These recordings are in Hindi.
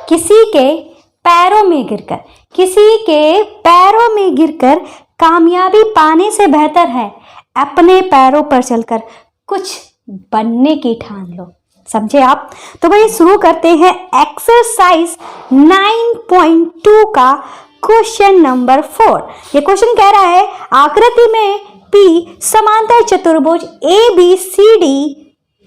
किसी के पैरों में गिरकर कामयाबी पाने से बेहतर है अपने पैरों पर चलकर कुछ बनने की ठान लो। समझे आप? तो भाई शुरू करते हैं एक्सरसाइज 9.2 का क्वेश्चन नंबर 4। ये क्वेश्चन कह रहा है आकृति में P समांतर चतुर्भुज ABCD,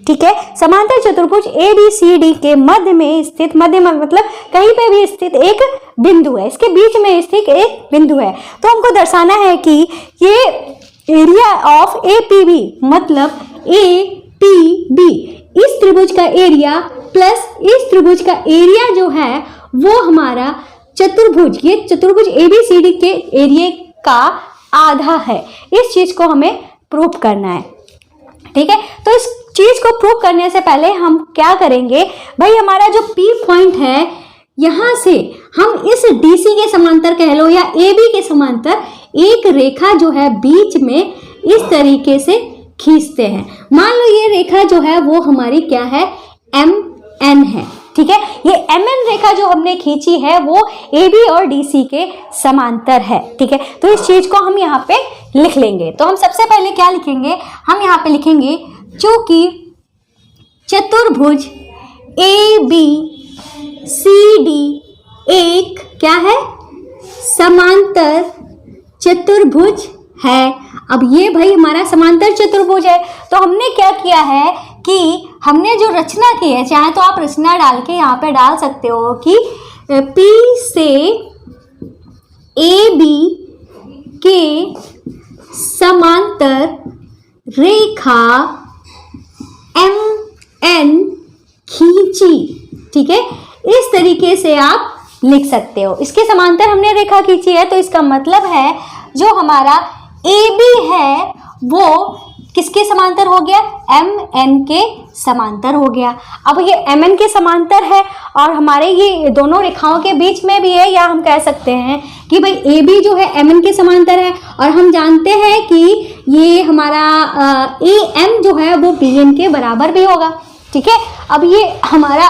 ठीक है, समांतर चतुर्भुज ABCD के मध्य में स्थित, मध्य में मतलब कहीं पे भी स्थित एक बिंदु है, इसके बीच में स्थित एक बिंदु है। तो हमको दर्शाना है कि ये एरिया ऑफ APB मतलब APB, इस त्रिभुज का एरिया प्लस इस त्रिभुज का एरिया जो है वो हमारा चतुर्भुज, ये चतुर्भुज ABCD के एरिया का आधा है। इस चीज को हमें प्रूव करना है, ठीक है। तो इस चीज को प्रूव करने से पहले हम क्या करेंगे भाई, हमारा जो P पॉइंट है यहां से हम इस DC के समांतर कह लो या AB के समांतर एक रेखा जो है बीच में इस तरीके से खींचते हैं। मान लो ये रेखा जो है वो हमारी क्या है, MN है, ठीक है। ये MN रेखा जो हमने खींची है वो AB और DC के समांतर है, ठीक है। तो इस चीज को हम यहाँ पे लिख लेंगे। तो हम सबसे पहले क्या लिखेंगे, हम यहाँ पे लिखेंगे चूंकि चतुर्भुज ABCD एक क्या है, समांतर चतुर्भुज है। अब ये भाई हमारा समांतर चतुर्भुज है, तो हमने क्या किया है कि हमने जो रचना की है, चाहे तो आप रचना डाल के यहाँ पे डाल सकते हो कि P से AB के समांतर रेखा MN खींची, ठीक है। इस तरीके से आप लिख सकते हो। इसके समांतर हमने रेखा खींची है, तो इसका मतलब है जो हमारा AB है वो किसके समांतर हो गया, MN के समांतर हो गया। अब ये MN के समांतर है और हमारे ये दोनों रेखाओं के बीच में भी है, या हम कह सकते हैं कि भाई AB जो है MN के समांतर है और हम जानते हैं कि ये हमारा AM जो है वो BN के बराबर भी होगा, ठीक है। अब ये हमारा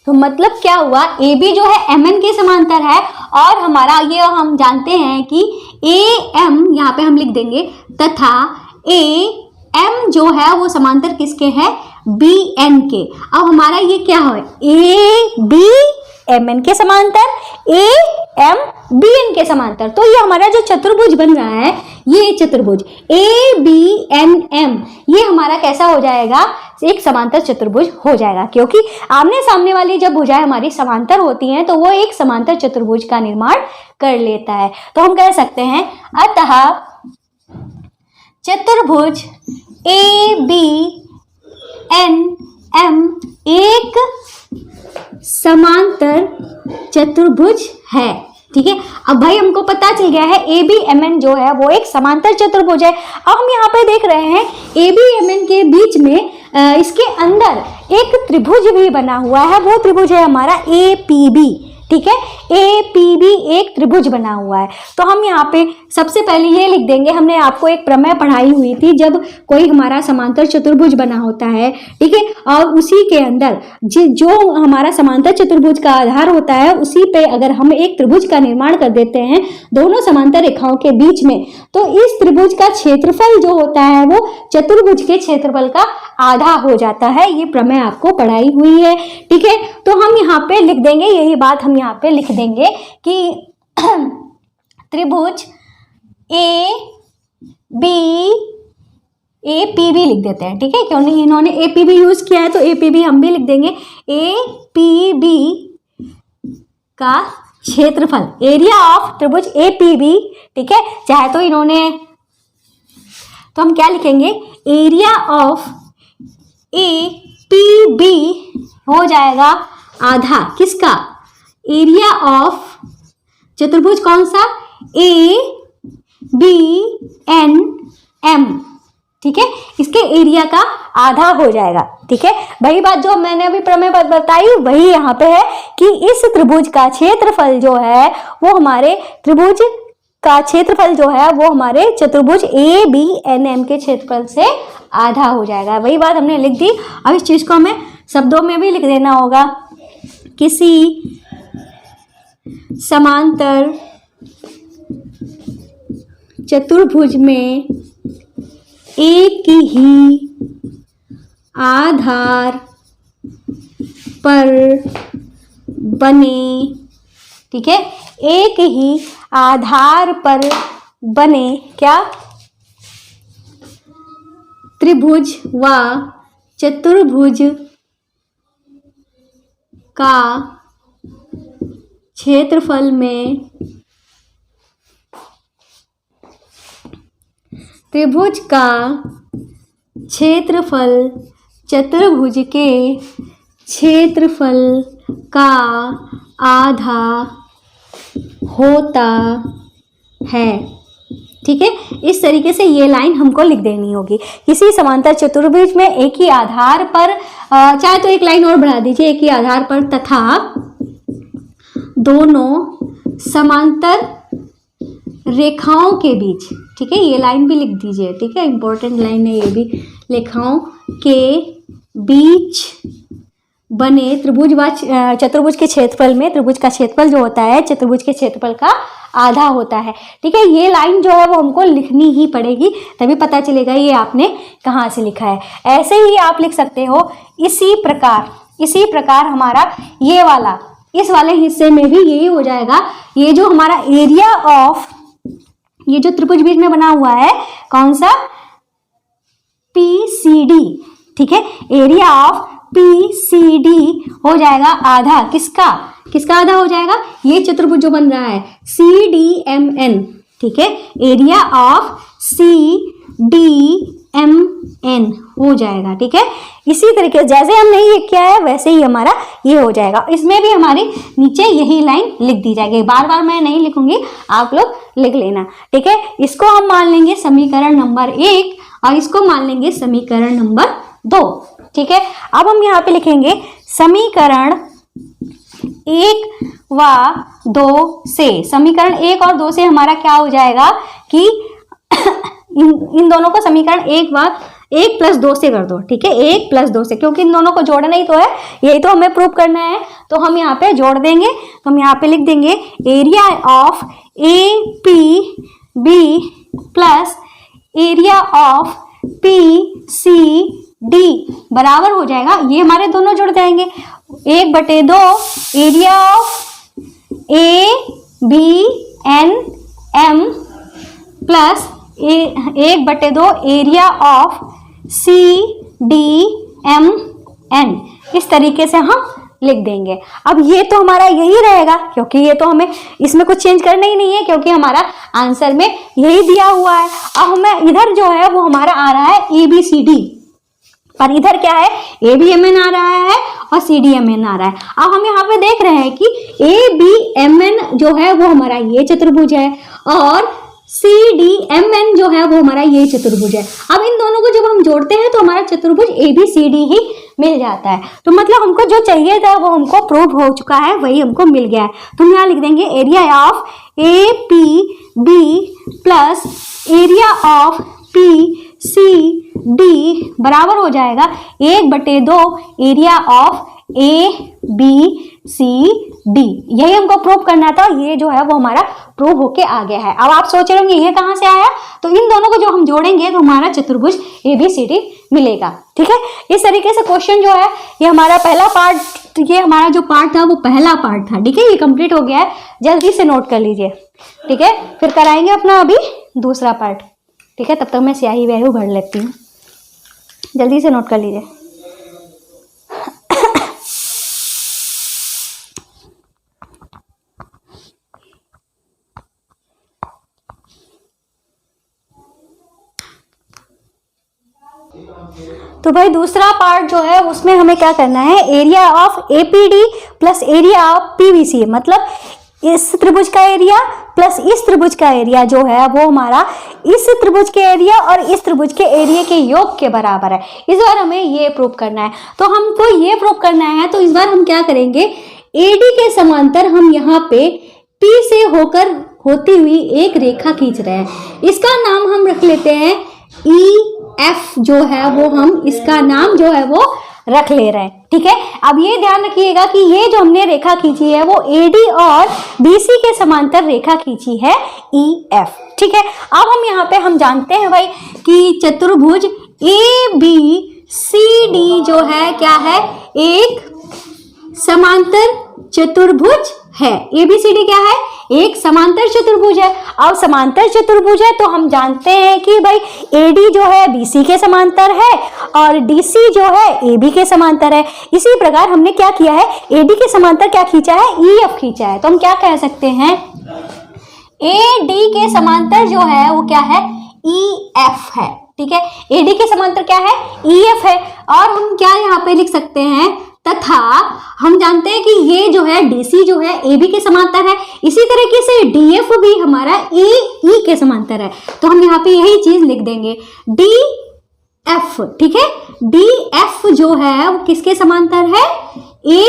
तो मतलब क्या हुआ, AB जो है MN के समांतर है और हमारा ये हम जानते हैं कि AM यहाँ पे हम लिख देंगे तथा AM जो है वो समांतर किसके है, BN के। अब हमारा ये क्या है, AB MN के समांतर, AM BN के समांतर। तो ये हमारा जो चतुर्भुज बन रहा है, ये चतुर्भुज ABNM ये हमारा कैसा हो जाएगा, एक समांतर चतुर्भुज हो जाएगा, क्योंकि आमने सामने वाली जब भुजाएं हमारी समांतर होती हैं तो वो एक समांतर चतुर्भुज का निर्माण कर लेता है। तो हम कह सकते हैं अतः चतुर्भुज ABNM एक समांतर चतुर्भुज है, ठीक है। अब भाई हमको पता चल गया है ABMN जो है वो एक समांतर चतुर्भुज है। अब हम यहाँ पे देख रहे हैं ABMN के बीच में इसके अंदर एक त्रिभुज भी बना हुआ है, वो त्रिभुज है हमारा APB, ठीक है। APB एक त्रिभुज बना हुआ है। तो हम यहाँ पे सबसे पहले ये लिख देंगे, हमने आपको एक प्रमेय पढ़ाई हुई थी जब कोई हमारा समांतर चतुर्भुज बना होता है, ठीक है, और उसी के अंदर जो हमारा समांतर चतुर्भुज का आधार होता है उसी पे अगर हम एक त्रिभुज का निर्माण कर देते हैं दोनों समांतर रेखाओं के बीच में, तो इस त्रिभुज का क्षेत्रफल जो होता है वो चतुर्भुज के क्षेत्रफल का आधा हो जाता है। ये प्रमेय आपको पढ़ाई हुई है, ठीक है। तो हम यहाँ पे लिख देंगे, यही बात हम यहाँ पे लिख देंगे कि त्रिभुज APB लिख देते हैं, ठीक है, क्योंकि इन्होंने APB यूज किया है तो APB हम भी लिख देंगे। APB का क्षेत्रफल, एरिया ऑफ त्रिभुज APB, ठीक है, चाहे तो इन्होंने, तो हम क्या लिखेंगे, एरिया ऑफ APB हो जाएगा आधा किसका, एरिया ऑफ चतुर्भुज कौन सा, ABNM, ठीक है, इसके एरिया का आधा हो जाएगा, ठीक है। वही बात जो मैंने अभी प्रमेय बताई वही यहाँ पे है कि इस त्रिभुज का क्षेत्रफल जो है वो हमारे त्रिभुज का क्षेत्रफल जो है वो हमारे चतुर्भुज ABNM के क्षेत्रफल से आधा हो जाएगा। वही बात हमने लिख दी। अब इस चीज को हमें शब्दों में भी लिख देना होगा। किसी समांतर चतुर्भुज में एक ही आधार पर बने, ठीक है, एक ही आधार पर बने क्या, त्रिभुज व चतुर्भुज का क्षेत्रफल में, त्रिभुज का क्षेत्रफल चतुर्भुज के क्षेत्रफल का आधा होता है, ठीक है। इस तरीके से ये लाइन हमको लिख देनी होगी। किसी समांतर चतुर्भुज में एक ही आधार पर, चाहे तो एक लाइन और बढ़ा दीजिए, एक ही आधार पर तथा दोनों समांतर रेखाओं के बीच, ठीक है, ये लाइन भी लिख दीजिए, ठीक है, इंपॉर्टेंट लाइन है ये भी, रेखाओं के बीच बने त्रिभुज व चतुर्भुज के क्षेत्रफल में, त्रिभुज का क्षेत्रफल जो होता है चतुर्भुज के क्षेत्रफल का आधा होता है, ठीक है। ये लाइन जो है वो हमको लिखनी ही पड़ेगी, तभी पता चलेगा ये आपने कहाँ से लिखा है। ऐसे ही आप लिख सकते हो इसी प्रकार हमारा ये वाला, इस वाले हिस्से में भी यही हो जाएगा। ये जो हमारा एरिया ऑफ, ये जो त्रिभुज बीच में बना हुआ है कौन सा, PCD, ठीक है, एरिया ऑफ PCD हो जाएगा आधा, किसका आधा हो जाएगा, ये चतुर्भुज जो बन रहा है CDMN, ठीक है, एरिया ऑफ CDMN हो जाएगा, ठीक है। इसी तरीके से जैसे हमने ये किया है वैसे ही हमारा ये हो जाएगा। इसमें भी हमारी नीचे यही लाइन लिख दी जाएगी, बार बार मैं नहीं लिखूंगी, आप लोग लिख लेना, ठीक है। इसको हम मान लेंगे समीकरण नंबर 1 और इसको मान लेंगे समीकरण नंबर 2, ठीक है। अब हम यहाँ पे लिखेंगे समीकरण 1 व 2 से, समीकरण 1 और 2 से हमारा क्या हो जाएगा कि इन दोनों को समीकरण 1 + 2 से कर दो, ठीक है, 1 + 2 से, क्योंकि इन दोनों को जोड़ना ही तो है, यही तो हमें प्रूव करना है, तो हम यहाँ पे जोड़ देंगे। तो हम यहाँ पे लिख देंगे area of APB plus area of PCD बराबर हो जाएगा, ये हमारे दोनों जुड़ जाएंगे, 1/2 area of ABNM plus 1/2 area of CDMN, इस तरीके से हम लिख देंगे। अब ये तो हमारा यही रहेगा, क्योंकि ये तो हमें इसमें कुछ चेंज करना ही नहीं है, क्योंकि हमारा आंसर में यही दिया हुआ है। अब हमें इधर जो है वो हमारा आ रहा है ABCD, पर इधर क्या है ABMN आ रहा है और CDMN आ रहा है। अब हम यहाँ पे देख रहे हैं कि ABMN जो है वो हमारा ये चतुर्भुज है और CDMN जो है वो हमारा ये चतुर्भुज है। अब इन दोनों को जब हम जोड़ते हैं तो हमारा चतुर्भुज ABCD ही मिल जाता है। तो मतलब हमको जो चाहिए था वो हमको प्रूव हो चुका है, वही हमको मिल गया है। तो हम यहाँ लिख देंगे area of APB plus area of PCD बराबर हो जाएगा 1/2 एरिया ऑफ ABCD। यही हमको प्रूव करना था, ये जो है वो हमारा प्रूव होके आ गया है। अब आप सोच रहे होंगे ये कहाँ से आया, तो इन दोनों को जो हम जोड़ेंगे तो हमारा चतुर्भुज ABCD मिलेगा, ठीक है। इस तरीके से क्वेश्चन जो है ये हमारा पहला पार्ट, ये हमारा जो पार्ट था वो पहला पार्ट था, ठीक है, ये कंप्लीट हो गया है, जल्दी से नोट कर लीजिए, ठीक है। फिर कराएंगे अपना अभी दूसरा पार्ट, ठीक है। तब तक मैं स्याही व्याही भर लेती हूँ, जल्दी से नोट कर लीजिए। तो भाई दूसरा पार्ट जो है उसमें हमें क्या करना है, area of APD plus area of PBC, मतलब इस त्रिभुज का एरिया प्लस इस त्रिभुज का एरिया जो है वो हमारा इस त्रिभुज के एरिया और इस त्रिभुज के एरिया के योग के बराबर है। इस बार हमें ये प्रूव करना है। तो हमको ये प्रूव करना है तो इस बार हम क्या करेंगे, AD के समांतर हम यहाँ पे P से होकर होती हुई एक रेखा खींच रहे हैं। इसका नाम हम रख लेते हैं EF, जो है वो हम इसका नाम जो है वो रख ले रहे हैं। ठीक है, अब ये ध्यान रखिएगा कि ये जो हमने रेखा खींची है वो एडी और बीसी के समांतर रेखा खींची है ईएफ। ठीक है, अब हम यहाँ पे हम जानते हैं भाई कि चतुर्भुज ए बी सी डी जो है क्या है, एक समांतर चतुर्भुज है। एबीसीडी क्या है, एक समांतर चतुर्भुज है। अब समांतर चतुर्भुज है तो हम जानते हैं कि भाई एडी जो है बीसी के समांतर है और डीसी जो है एबी के समांतर है। इसी प्रकार हमने क्या किया है, एडी के समांतर क्या खींचा है, ईएफ खींचा है। तो हम क्या कह सकते हैं, एडी के समांतर जो है वो क्या है, ईएफ है। ठीक है, एडी के समांतर क्या है, ईएफ है। और हम क्या यहाँ पे लिख सकते हैं, तथा हम जानते हैं कि ये जो है डीसी जो है एबी के समांतर है, इसी तरीके से डीएफ भी हमारा ई के समांतर है। तो हम यहाँ पे यही चीज लिख देंगे, डी एफ। ठीक है, डी एफ जो है वो किसके समांतर है, ए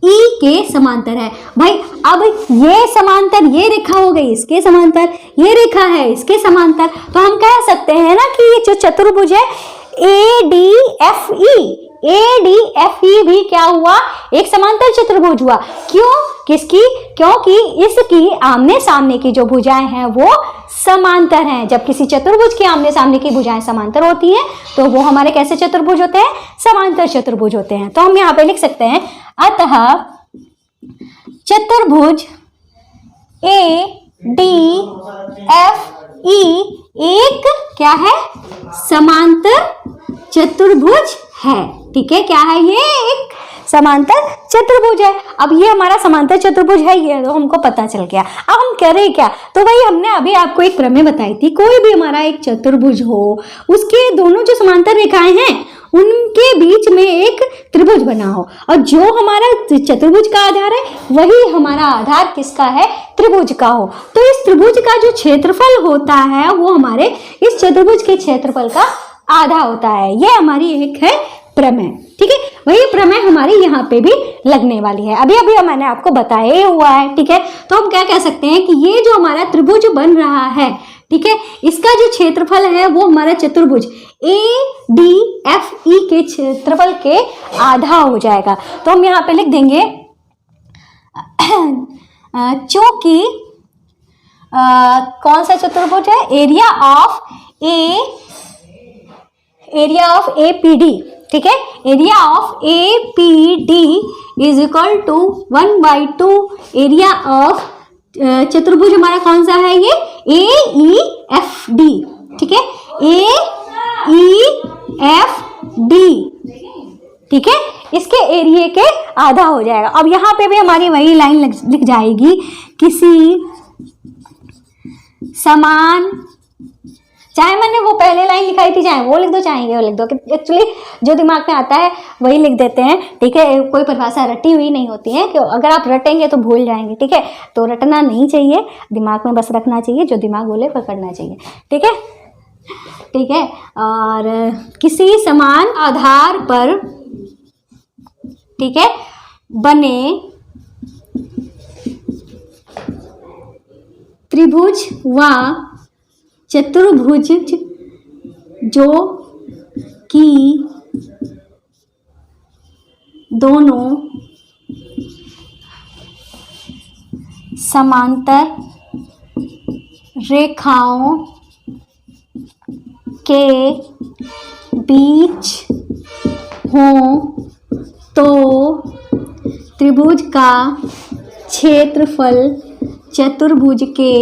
ई के समांतर है। भाई अब ये समांतर, ये रेखा हो गई इसके समांतर, ये रेखा है इसके समांतर, तो हम कह सकते हैं ना कि ये जो चतुर्भुज है A D F E, ADFE भी क्या हुआ, एक समांतर चतुर्भुज हुआ। क्यों, किसकी, क्योंकि इसकी आमने सामने की जो भुजाएं हैं वो समांतर हैं। जब किसी चतुर्भुज के आमने सामने की भुजाएं समांतर होती हैं तो वो हमारे कैसे चतुर्भुज होते हैं, समांतर चतुर्भुज होते हैं। तो हम यहाँ पे लिख सकते हैं, अतः चतुर्भुज ADFE एक क्या है, समांतर चतुर्भुज है। ठीक है, क्या है, ये एक समांतर चतुर्भुज है। अब ये हमारा समांतर चतुर्भुज है, ये तो हमको पता चल गया। अब हम करें क्या, तो भाई हमने अभी आपको एक प्रमेय बताई थी, कोई भी हमारा एक चतुर्भुज हो, उसके दोनों जो समांतर रेखाएं हैं उनके बीच में एक त्रिभुज बना हो, और जो हमारा चतुर्भुज का आधार है वही हमारा आधार किसका है, त्रिभुज का हो। तो इस त्रिभुज का जो क्षेत्रफल होता है वो हमारे इस चतुर्भुज के क्षेत्रफल का आधा होता है। ये हमारी एक है प्रमेय। ठीक है, वही प्रमेय हमारी यहाँ पे भी लगने वाली है, अभी अभी मैंने आपको बताया हुआ है। ठीक है, तो हम क्या कह सकते हैं कि ये जो हमारा त्रिभुज बन रहा है, ठीक है, इसका जो क्षेत्रफल है वो हमारा चतुर्भुज ADFE के क्षेत्रफल के आधा हो जाएगा। तो हम यहाँ पे लिख देंगे, चूंकि कौन सा चतुर्भुज है, एरिया ऑफ APD। ठीक है, area of APD is equal to 1/2 area of चतुर्भुज हमारा कौन सा है, ये AEFD। ठीक है, AEFD। ठीक है, इसके एरिया के आधा हो जाएगा। अब यहाँ पे भी हमारी वही लाइन लिख जाएगी, किसी समान, चाहे मैंने वो पहले लाइन लिखाई थी, चाहे वो लिख दो, चाहे ये लिख दो, एक्चुअली जो दिमाग में आता है वही लिख देते हैं। ठीक है, कोई परिभाषा रटी हुई नहीं होती है, क्यों, अगर आप रटेंगे तो भूल जाएंगे। ठीक है, तो रटना नहीं चाहिए, दिमाग में बस रखना चाहिए, जो दिमाग बोले वो करना चाहिए। ठीक है, ठीक है, और किसी समान आधार पर, ठीक है, बने त्रिभुज व चतुर्भुज जो कि दोनों समांतर रेखाओं के बीच हों तो त्रिभुज का क्षेत्रफल चतुर्भुज के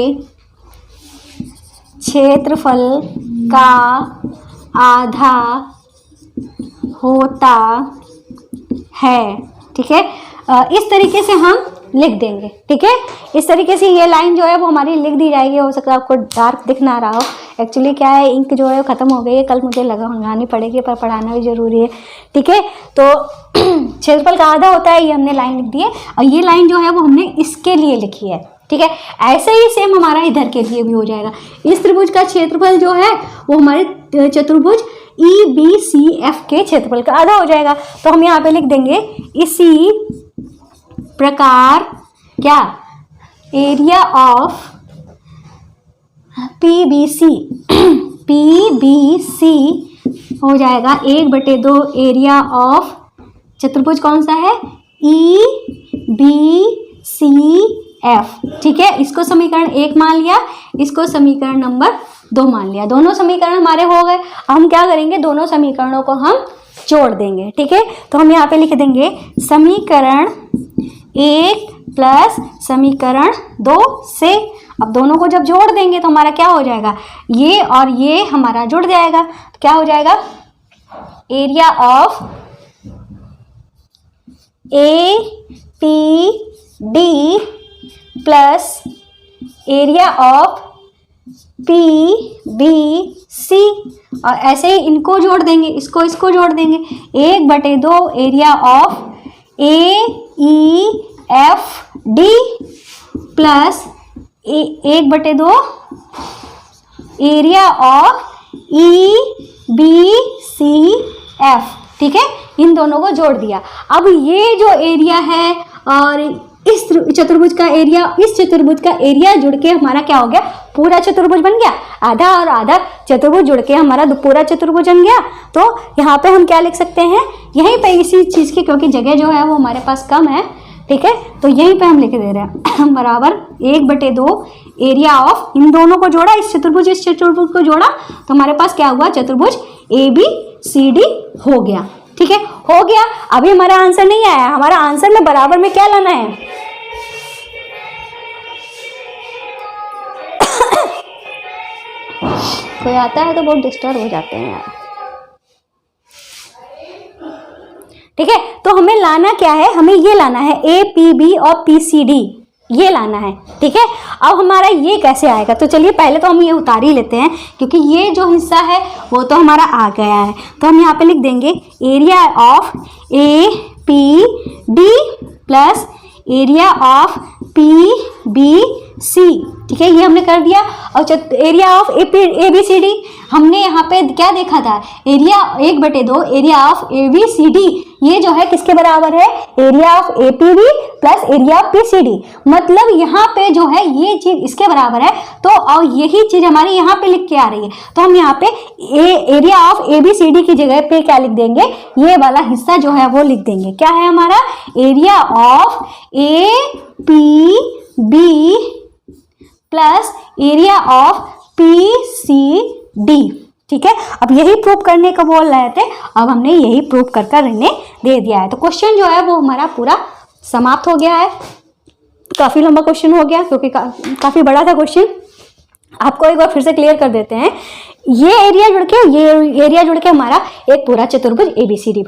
क्षेत्रफल का आधा होता है। ठीक है, इस तरीके से हम लिख देंगे। ठीक है, इस तरीके से ये लाइन जो है वो हमारी लिख दी जाएगी। हो सकता है आपको डार्क दिख ना रहा हो, एक्चुअली क्या है, इंक जो है वो ख़त्म हो गई है, कल मुझे लगानी पड़ेगी, पर पढ़ाना भी ज़रूरी है। ठीक है, तो क्षेत्रफल का आधा होता है, ये हमने लाइन लिख दी है, और ये लाइन जो है वो हमने इसके लिए लिखी है। ठीक है, ऐसे ही सेम हमारा इधर के लिए भी हो जाएगा। इस त्रिभुज का क्षेत्रफल जो है वो हमारे चतुर्भुज EBCF के क्षेत्रफल का आधा हो जाएगा। तो हम यहाँ पे लिख देंगे, इसी प्रकार क्या, एरिया ऑफ PBC हो जाएगा 1/2 एरिया ऑफ चतुर्भुज कौन सा है? EBCF। ठीक है, इसको समीकरण 1 मान लिया, इसको समीकरण नंबर 2 मान लिया। दोनों समीकरण हमारे हो गए। हम क्या करेंगे, दोनों समीकरणों को हम जोड़ देंगे। ठीक है, तो हम यहाँ पे लिख देंगे समीकरण 1 प्लस समीकरण 2 से। अब दोनों को जब जोड़ देंगे तो हमारा क्या हो जाएगा, ये और ये हमारा जुड़ जाएगा। तो क्या हो जाएगा, area of APD plus area of PBC, और ऐसे ही इनको जोड़ देंगे, इसको जोड़ देंगे। 1/2 area of AEFD plus 1/2 area of EBCF। ठीक है, इन दोनों को जोड़ दिया। अब ये जो एरिया है और इस चतुर्भुज का एरिया, इस चतुर्भुज का एरिया जुड़ के हमारा क्या हो गया, पूरा चतुर्भुज बन गया। आधा और आधा चतुर्भुज जुड़ के हमारा पूरा चतुर्भुज बन गया। तो यहाँ पे हम क्या लिख सकते हैं, यहीं पे इसी चीज़ की, क्योंकि जगह जो है वो हमारे पास कम है। ठीक है, तो यहीं पे हम लिख दे रहे हैं बराबर 1/2 एरिया ऑफ, इन दोनों को जोड़ा, इस चतुर्भुज को जोड़ा, तो हमारे पास क्या हुआ, चतुर्भुज ABCD हो गया। ठीक है, हो गया। अभी हमारा आंसर नहीं आया, हमारा आंसर में बराबर में क्या लाना है, कोई आता है तो बहुत डिस्टर्ब हो जाते हैं यार। ठीक है, तो हमें लाना क्या है, हमें ये लाना है APB और PCD, ये लाना है। ठीक है, अब हमारा ये कैसे आएगा, तो चलिए पहले तो हम ये उतार ही लेते हैं, क्योंकि ये जो हिस्सा है वो तो हमारा आ गया है। तो हम यहाँ पे लिख देंगे area of APD plus area of PBC। ठीक है, ये हमने कर दिया। और एरिया ऑफ ABCD हमने यहाँ पे क्या देखा था, एरिया 1/2 एरिया ऑफ ABCD, ये जो है किसके बराबर है, area of APB plus area of PCD। मतलब यहाँ पे जो है ये चीज इसके बराबर है, तो और यही चीज हमारी यहाँ पे लिख के आ रही है। तो हम यहाँ पे एरिया ऑफ ABCD की जगह पे क्या लिख देंगे, ये वाला हिस्सा जो है वो लिख देंगे। क्या है हमारा, area of APB plus area of PCD। ठीक है, अब यही प्रूव करने को बोल रहे थे, अब हमने यही प्रूव कर इन्हें दे दिया है। तो क्वेश्चन जो है वो हमारा पूरा समाप्त हो गया है। काफ़ी लंबा क्वेश्चन हो गया, क्योंकि काफ़ी बड़ा था क्वेश्चन। आपको एक बार फिर से क्लियर कर देते हैं। ये एरिया जुड़ के, ये एरिया जुड़ के हमारा एक पूरा चतुर्भुज ABCD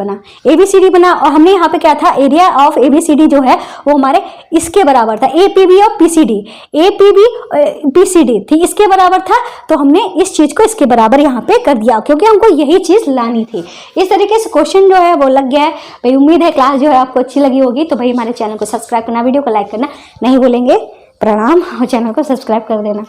बना। और हमने यहाँ पे क्या था, एरिया ऑफ ABCD जो है वो हमारे इसके बराबर था, APB और PCD थी, इसके बराबर था। तो हमने इस चीज को इसके बराबर यहाँ पे कर दिया, क्योंकि हमको यही चीज लानी थी। इस तरीके से क्वेश्चन जो है वो लग गया है भाई। उम्मीद है क्लास जो है आपको अच्छी लगी होगी। तो भाई हमारे चैनल को सब्सक्राइब करना, वीडियो को लाइक करना नहीं भूलेंगे। प्रणाम, और चैनल को सब्सक्राइब कर देना।